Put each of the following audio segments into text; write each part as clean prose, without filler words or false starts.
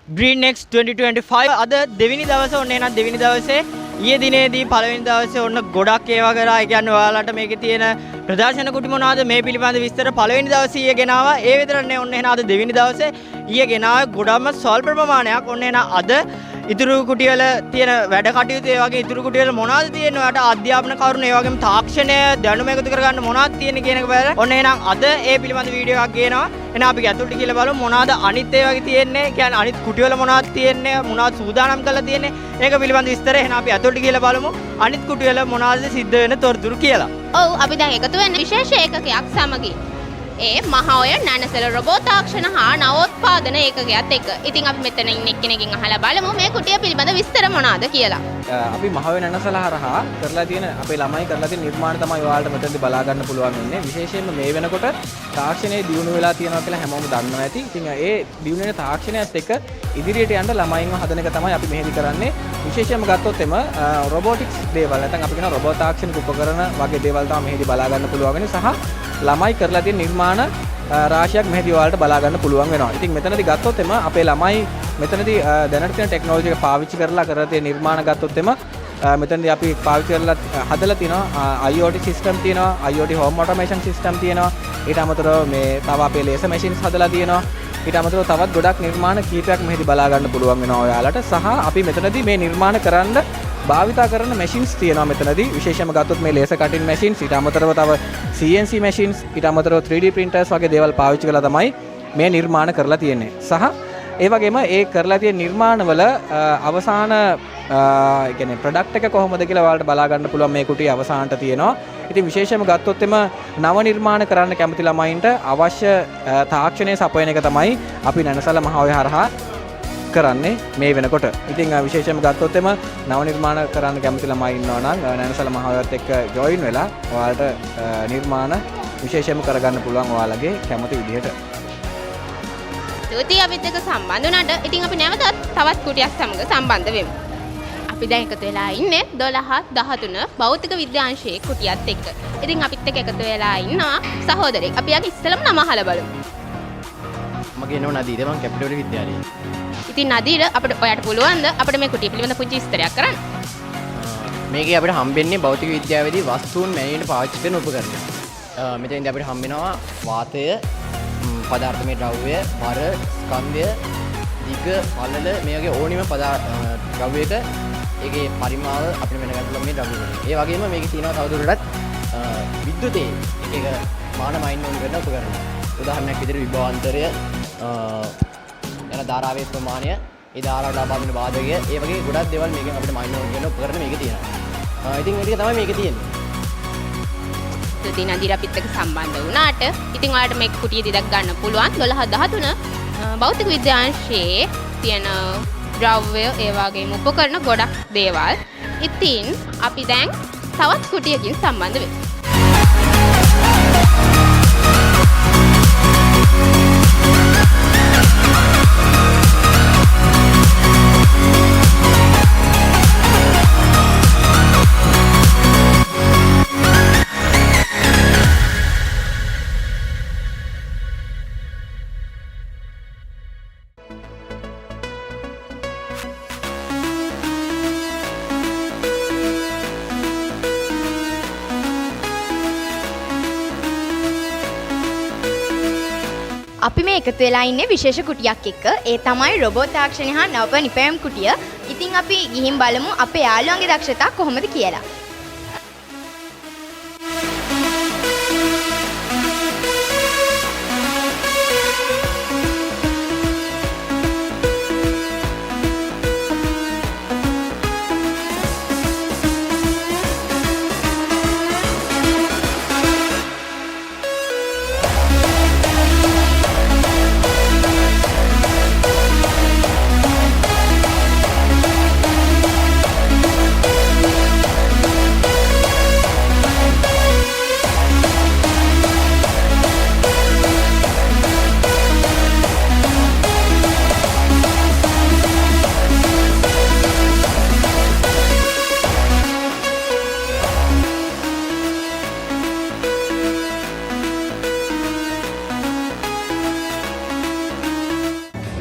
GreenX 2025 අද දෙවෙනි දවසේ ඔන්න එහෙනම් දෙවෙනි දවසේ ඊයේ දිනේදී පළවෙනි දවසේ ඔන්න ගොඩක් ඒවා කරා. ඒ කියන්නේ ඔයාලට මේකේ තියෙන ප්‍රදර්ශන කුටි මොනවාද මේ පිළිබඳ විස්තර පළවෙනි දවසේ ඊයේ ගෙනාවා. ඒ විතරක් නෙවෙයි ඔන්න එහෙනම් අද දෙවෙනි දවසේ ඊයේ ගෙනාවේ ගොඩක්ම ස්වල්ප ප්‍රමාණයක්. ඔන්න එහෙනම් අද ඉතුරු කුටි වල තියෙන වැඩ කටයුතු ඒ වගේ ඉතුරු කුටි වල මොනවද තියෙන්නේ? ඔයාලට අධ්‍යාපන කරුණු ඒ වගේම තාක්ෂණය දැනුම එකතු කරගන්න මොනවද තියෙන්නේ කියන එක බලලා ඔන්න එහෙනම් අද ඒ පිළිබඳ වීඩියෝ එකක් ගේනවා. එහෙනම් අපි ඇතුළට කියලා බලමු මොනවද අනිත් ඒ වගේ තියෙන්නේ. කියන්නේ අනිත් කුටි වල මොනවද තියෙන්නේ? මොනවද සූදානම් කරලා තියෙන්නේ? ඒක පිළිබඳ විස්තරය එහෙනම් අපි ඇතුළට කියලා බලමු. අනිත් කුටි වල මොනවද සිද්ධ වෙන තොරතුරු කියලා. ඔව් අපි දැන් එකතු වෙන්නේ විශේෂ ඒකකයක් සමගින්. ඒ මහෝය නැනසල රොබෝට් තාක්ෂණ හා නවෝත්පාදන ඒකකයත් එක්ක. ඉතින් අපි මෙතන ඉන්න එක්කෙනකින් අහලා බලමු මේ කුටිය පිළිබඳ විස්තර මොනවාද කියලා. අපි මහෝය නැනසල හරහා කරලා තියෙන අපේ ළමයි කරලා තියෙන නිර්මාණ තමයි ඔයාලට මෙතනදී බලා ගන්න පුළුවන් වෙන්නේ. විශේෂයෙන්ම මේ වෙනකොට තාක්ෂණයේ දියුණු වෙලා තියෙනවා කියලා හැමෝම දන්නවා ඇති. ඉතින් ඒ දියුණු වෙන තාක්ෂණයත් එක්ක ඉදිරියට යන්න ළමයින්ව හදන එක තමයි අපි මෙහෙදි කරන්නේ. විශේෂයෙන්ම ගත්තොත් එම රොබෝටික්ස් දේවල් නැත්නම් අපි කියන රොබෝට් තාක්ෂණික උපකරණ වගේ දේවල් තමයි මෙහෙදි බලා ගන්න පුළුවන් වෙන්නේ. සහ ළමයි කරලා තියෙන නිර්මාණ රාශියක් මෙහෙදි ඔයාලට බලා ගන්න පුළුවන් වෙනවා. ඉතින් මෙතනදී ගත්තොත් එම අපේ ළමයි මෙතනදී දැනට තියෙන ටෙක්නොලොජි එක පාවිච්චි කරලා කරලා තියෙන නිර්මාණ ගත්තොත් එම මෙතනදී අපි පාවිච්චි කරලා හදලා තිනවා IoT සිස්ටම් තියෙනවා, IoT home automation සිස්ටම් තියෙනවා. ඊට අමතරව මේ තව අපේ ලේසර් මැෂින්ස් හදලා තියෙනවා. ඊට අමතරව තවත් ගොඩක් නිර්මාණ කීපයක් මෙහෙදි බලා ගන්න පුළුවන් වෙනවා ඔයාලට. සහ අපි මෙතනදී මේ නිර්මාණ කරන්න භාවිතා කරන මැෂින්ස් තියෙනවා මෙතනදී. විශේෂයෙන්ම ගත්තොත් මේ ලේසර් කටින් මැෂින්ස්, ඊට අමතරව තව CNC මැෂින්ස්, ඊට අමතරව 3D printers වගේ දේවල් පාවිච්චි කරලා තමයි මේ නිර්මාණ කරලා තියෙන්නේ. සහ ඒ වගේම ඒ කරලා තියෙන නිර්මාණවල අවසාන කියන්නේ ප්‍රොඩක්ට් එක කොහොමද කියලා ඔයාලට බලා ගන්න පුළුවන් මේ කුටියේ අවසානට තියෙනවා. ඉතින් විශේෂයෙන්ම ගත්තොත් එම නව නිර්මාණ කරන්න කැමති ළමයින්ට අවශ්‍ය තාක්ෂණය සපයන එක තමයි අපි නැනසල මහෝය හරහා කරන්නේ මේ වෙනකොට. ඉතින් විශේෂයෙන්ම ගත්තොත් එම නව නිර්මාණ කරන්න කැමති ළමයි ඉන්නවා නම් නැනසල මහෝයත් එක්ක ජොයින් වෙලා ඔයාලට නිර්මාණ විශේෂයෙන්ම කරගන්න පුළුවන් ඔයාලගේ කැමති විදිහට. ස්තුතියි අපිත් එක්ක සම්බන්ධ වුණාට. ඉතින් අපි නැවතත් තවත් කුටියක් සමග සම්බන්ධ වෙමු. අපි දැන් එකතු වෙලා ඉන්නේ 12 13 භෞතික විද්‍යාංශයේ කුටියත් එක්ක. ඉතින් අපිත් එක්ක එකතු වෙලා ඉන්නවා සහෝදරයෙක්. අපි යාගේ ඉස්සෙල්ලම නම අහලා බලමු. මගේ නම නදීර, මම කැපිටල් විද්‍යාලයේ. ඉතින් නදීර අපිට ඔයාට පුළුවන්ද අපිට මේ කුටිය පිළිබඳ පුංචි විස්තරයක් කරන්න? මේකේ අපිට හම්බෙන්නේ භෞතික විද්‍යාවේදී වස්තුන් මැනීමට පාවිච්චි කරන උපකරණ. මෙතෙන්දී අපිට හම්බෙනවා වාතය, පදාර්ථමය ද්‍රව්‍ය, බර, ස්කන්ධය, දිග, පළල මේ වගේ ඕනිම ද්‍රව්‍යයක ඒකේ පරිමාව අපිට වෙන ගන්න පුළුවන් මේ ද්‍රව්‍ය වලින්. ඒ වගේම මේකේ තියෙනවා තවදුරටත් විද්‍යුතේ එක මාන මයින් ඕන කරන උපකරණ. උදාහරණයක් විදිහට විභවාන්තරය, යන ධාරාවේ ප්‍රමාණය, ඒ ධාරාවට ලබා දෙන වාදකය, ඒ වගේ ගොඩක් දේවල් මේකෙන් අපිට මයින් ඕන කරන උපකරණ මේකේ තියෙනවා. ඉතින් මේ ටික තමයි මේකේ තියෙන්නේ. ඉතින් නදීර අපිත් එක්ක සම්බන්ධ වුණාට ඉතින් ඔයාලට මේ කුටිය දිදක් ගන්න පුළුවන් 12 13 භෞතික විද්‍යාංශයේ තියෙන ද්‍රව්‍ය ඒ වගේම උපකරණ ගොඩක් දේවල්. ඉතින් අපි දැන් තවත් කුටියකින් සම්බන්ධ වෙමු. අපි මේ එකතු වෙලා ඉන්නේ විශේෂ කුටියක් එක්ක. ඒ තමයි රොබෝට් තාක්ෂණය හා නව නිපැයුම් කුටිය. ඉතින් අපි ගිහින් බලමු අපේ යාළුවන්ගේ දක්ෂතා කොහොමද කියලා.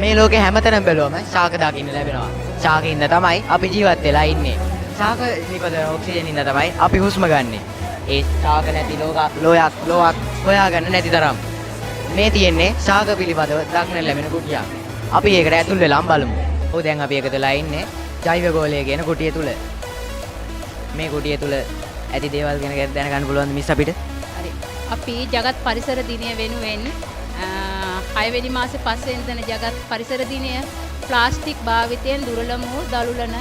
මේ ලෝකේ හැමතැනම බැලුවම ශාක දකින්න ලැබෙනවා. ශාකින්ද තමයි අපි ජීවත් වෙලා ඉන්නේ. ශාක නිපදවන ඔක්සිජන් ඉඳ තමයි අපි හුස්ම ගන්නෙ. ඒ ශාක නැති ලෝයක් හොයාගන්න නැති තරම්. මේ තියෙන්නේ ශාක පිළිබඳව දක්නට ලැබෙන කුටියක්. අපි ඒකට ඇතුල් වෙලාම බලමු. ඔව් දැන් අපි එකතුලා ඉන්නේ ජෛව ගෝලය කියන කුටිය තුල. මේ කුටිය තුල ඇති දේවල් ගැන දැනගන්න පුළුවන්ද මිස් අපිට? හරි. අපි ජගත් පරිසර දිනය වෙනුවෙන් 6 වෙනි මාසේ 5 වෙනිදා ජගත් පරිසර දිනය ප්ලාස්ටික් භාවිතයෙන් දුර්වල වූ දලුලන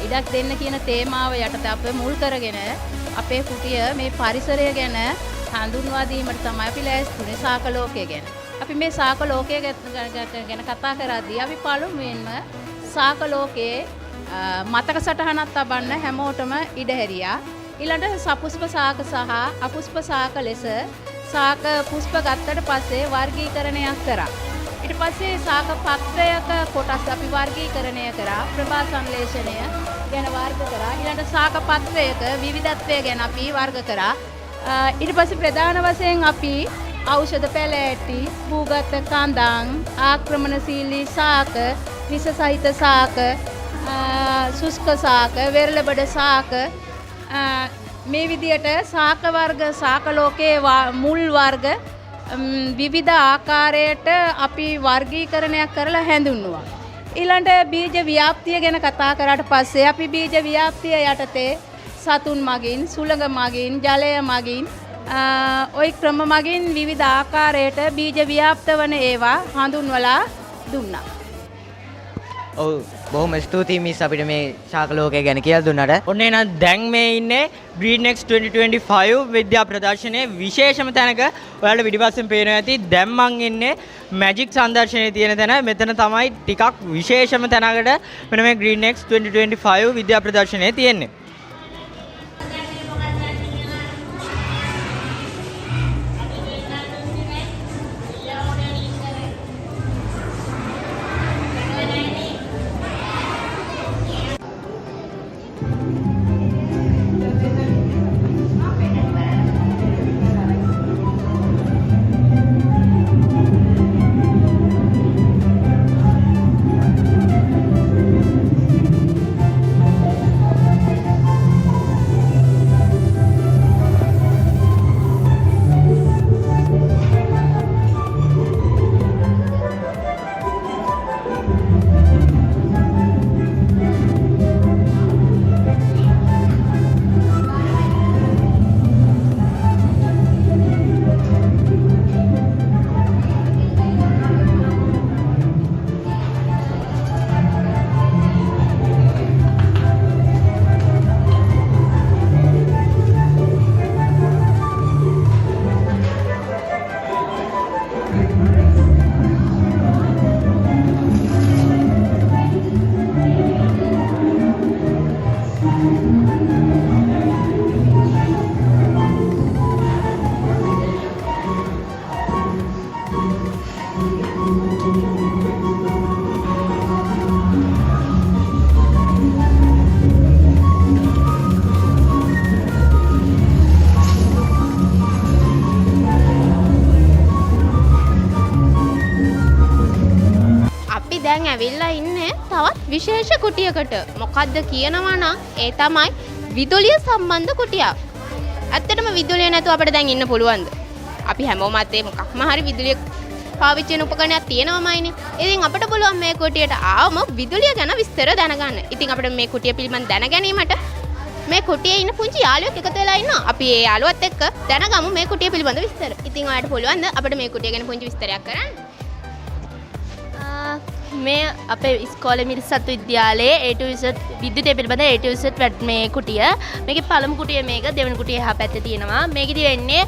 ඉඩක් දෙන්න කියන තේමාව යටතේ අප මුල් කරගෙන අපේ කුටිය මේ පරිසරය ගැන හඳුන්වා දීමට තමයි අපි ලෑස්තිුනේ ශාක ලෝකය ගැන. අපි මේ ශාක ලෝකය ගැන කතා කරද්දී අපි පළමුවෙන්ම ශාක ලෝකයේ මතක සටහනක් තබන්න හැමෝටම ඉඩ හැරියා. ඊළඟට සපුෂ්ප ශාක සහ අපුෂ්ප ශාක ලෙස ශාක පුෂ්ප ගත්තට පස්සේ වර්ගීකරණයක් කරා. ඊට පස්සේ ශාක පත්‍රයක කොටස් අපි වර්ගීකරණය කරා. ප්‍රභා සංශ්ලේෂණය ගැන වර්ග කරා. ඊළඟට ශාක පත්‍රයක විවිධත්වය ගැන අපි වර්ග කරා. ඊට පස්සේ ප්‍රධාන වශයෙන් අපි ඖෂධ පැලෑටි, භූගත කඳන්, ආක්‍රමණශීලී ශාක, විස සහිත ශාක, සුස්ක ශාක, වෙරළබඩ ශාක මේ විදියට ශාක වර්ග ශාක ලෝකයේ මුල් වර්ග විවිධ ආකාරයට අපි වර්ගීකරණයක් කරලා හැඳින්වුවා. ඊළඟට බීජ ව්‍යාප්තිය ගැන කතා කරාට පස්සේ අපි බීජ ව්‍යාප්තිය යටතේ සතුන් මගින්, සුළඟ මගින්, ජලය මගින් ওই ක්‍රම මගින් විවිධ ආකාරයට බීජ ව්‍යාප්ත වන ඒවා හඳුන්වලා දුන්නා. ඔව් බොහොම ස්තුතියි මිස් අපිට මේ ශාක ලෝකය ගැන කියලා දුන්නාට. ඔන්න එහෙනම් දැන් මේ ඉන්නේ GreenX 2025 විද්‍යා ප්‍රදර්ශනයේ විශේෂම තැනක. ඔයාලට පිටිපස්සෙන් පේනවා ඇති. දැන් මං ඉන්නේ මැජික් සංදර්ශනයේ තියෙන තැන. මෙතන තමයි ටිකක් විශේෂම තැනකට මෙන්න මේ GreenX 2025 විද්‍යා ප්‍රදර්ශනයේ තියෙන්නේ. දැන් ඇවිල්ලා ඉන්නේ තවත් විශේෂ කුටියකට. මොකද්ද කියනවා නම් ඒ තමයි විදුලිය සම්බන්ධ කුටියක්. ඇත්තටම විදුලිය නැතුව අපිට දැන් ඉන්න පුළුවන්ද? අපි හැමෝම අතේ මොකක්ම හරි විදුලිය පාවිච්චි කරන උපකරණයක් තියෙනවමයිනේ. ඉතින් අපිට පුළුවන් මේ කුටියට ආවම විදුලිය ගැන විස්තර දැනගන්න. ඉතින් අපිට මේ කුටිය පිළිබඳ දැන ගැනීමට මේ කුටියේ ඉන්න පුංචි යාළුවෙක් එකතු වෙලා ඉන්නවා. අපි ඒ යාළුවත් එක්ක දැනගමු මේ කුටිය පිළිබඳ විස්තර. ඉතින් ඔයාලට පුළුවන්ද අපිට මේ කුටිය ගැන පුංචි විස්තරයක් කරන්න? මේ අපේ ඉස්කෝලේ මිරිසත් විද්‍යාලයේ A to Z විද්‍යුතය පිළිබඳ A to Z මේ කුටිය. මේකේ පළමු කුටිය මේක, දෙවෙනි කුටිය එහා පැත්තේ තියෙනවා. මේකෙදි වෙන්නේ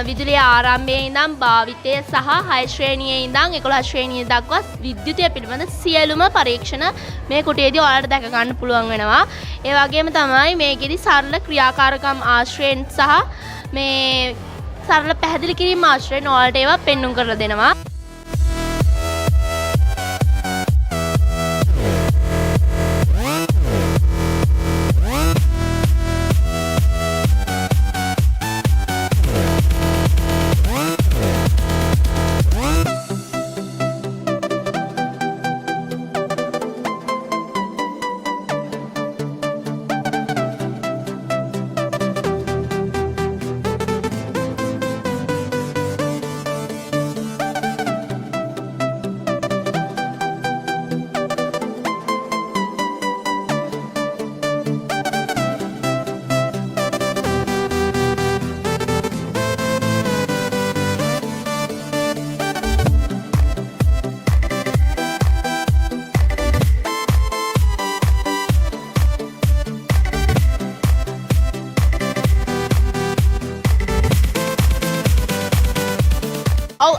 විදුලිය ආරම්භයේ ඉඳන් භාවිතය සහ 6 ශ්‍රේණියේ ඉඳන් 11 ශ්‍රේණිය දක්වා විද්‍යුතය පිළිබඳ සියලුම පරීක්ෂණ මේ කුටියේදී ඔයාලට දැක ගන්න පුළුවන් වෙනවා. ඒ වගේම තමයි මේකෙදි සරල ක්‍රියාකාරකම් ආශ්‍රයෙන් සහ මේ සරල පැහැදිලි කිරීම ආශ්‍රයෙන් ඔයාලට ඒවා පෙන්වුම් කරලා දෙනවා.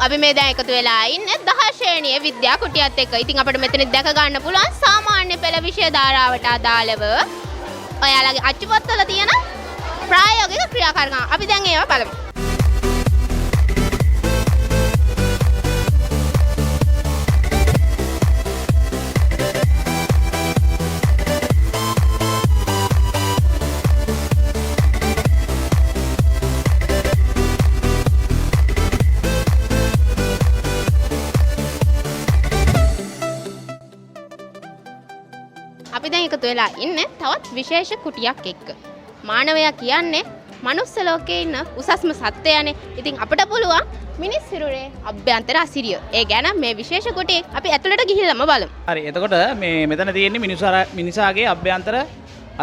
අපි මේ දැන් එකතු වෙලා ඉන්නේ 10 ශ්‍රේණියේ විද්‍යා කුටියත් එක්ක. ඉතින් අපිට මෙතන දැක ගන්න පුළුවන් සාමාන්‍ය පෙළ විෂය ධාරාවට අදාළව ඔයාලගේ අච්චුපත්වල තියෙන ප්‍රායෝගික ක්‍රියාකාරකම්. අපි දැන් ඒවා බලමු. අපි දැන් එකතු වෙලා ඉන්නේ තවත් විශේෂ කුටියක් එක්ක. මානවයා කියන්නේ මනුස්ස ලෝකේ ඉන්න උසස්ම සත්වයානේ. ඉතින් අපිට පුළුවන් මිනිස් සිරුරේ අභ්‍යන්තර අසිරිය. ඒ ගැන මේ විශේෂ කුටියේ අපි ඇතුළට ගිහිල්ලාම බලමු. හරි. එතකොට මේ මෙතන තියෙන්නේ මිනිසාගේ අභ්‍යන්තර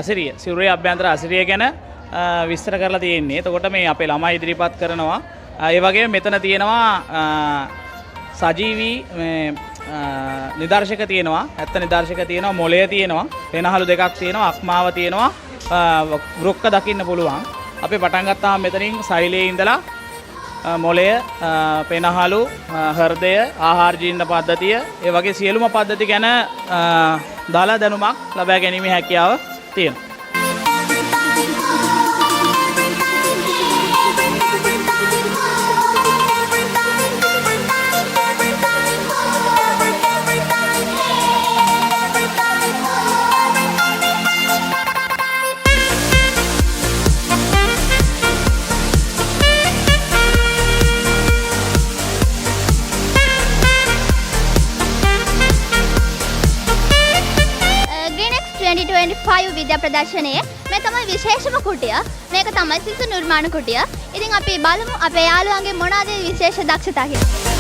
අසිරිය. සිරුරේ අභ්‍යන්තර අසිරිය ගැන විස්තර කරලා තියෙන්නේ. එතකොට මේ අපේ ළමයි ඉදිරිපත් කරනවා. ඒ වගේම මෙතන තියෙනවා සජීවී නිදර්ශක තියෙනවා. ඇත්ත නිදර්ශක තියෙනවා. මොළය තියෙනවා. පෙනහළු දෙකක් තියෙනවා. අක්මාව තියෙනවා. වෘක්ක දකින්න පුළුවන්. අපි පටන් ගත්තාම මෙතනින් ශෛලයේ ඉඳලා මොළය, පෙනහළු, හෘදය, ආහාර ජීර්ණ පද්ධතිය, ඒ වගේ සියලුම පද්ධති ගැන දාලා දැනුමක් ලබා ගැනීමේ හැකියාව තියෙනවා. විද්‍යා ප්‍රදර්ශනයේ මේ තමයි විශේෂම කුටිය. මේක තමයි සිසු නිර්මාණ කුටිය. ඉතින් අපි බලමු අපේ යාළුවන්ගේ මොනවාද විශේෂ දක්ෂතා කියලා.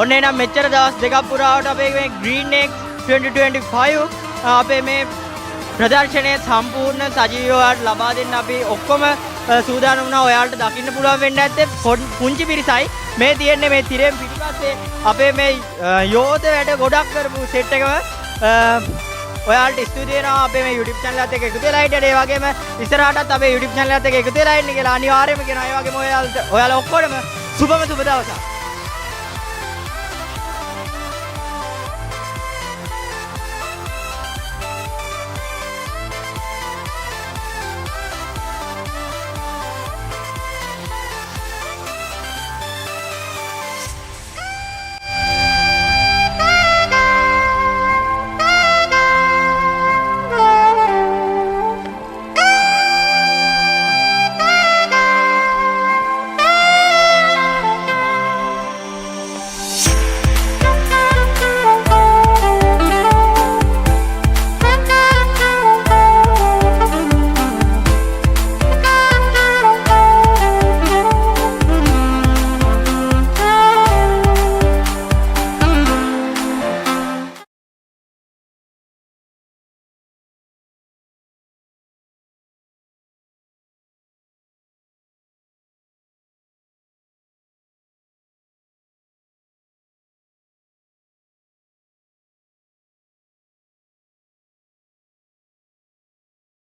ඔන්න එනම් මෙච්චර දවස් දෙකක් පුරාවට අපේ මේ Green X 2025 අපේ මේ ප්‍රදර්ශනයේ සම්පූර්ණ සජීවීව ලබා දෙන්න අපි ඔක්කොම සූදානම් වුණා. ඔයාලට දකින්න පුළුවන් වෙන්න ඇත්තේ පුංචි පිරිසයි මේ තියෙන්නේ මේ තිරෙන් පිටිපස්සේ අපේ මේ යෝධ වැඩ ගොඩක් කරපු සෙට් එකම ඔයාලට ස්තුතියි වෙනවා අපේ මේ YouTube channel එකත් එක්ක එකතු වෙලා හිටියට. ඒ වගේම ඉස්සරහටත් අපේ YouTube channel එකත් එක්ක එකතු වෙලා ඉන්න කියලා අනිවාර්යයෙන්ම කියනවා. ඒ වගේම ඔයාලා ඔක්කොටම සුබම සුබ දවසක්.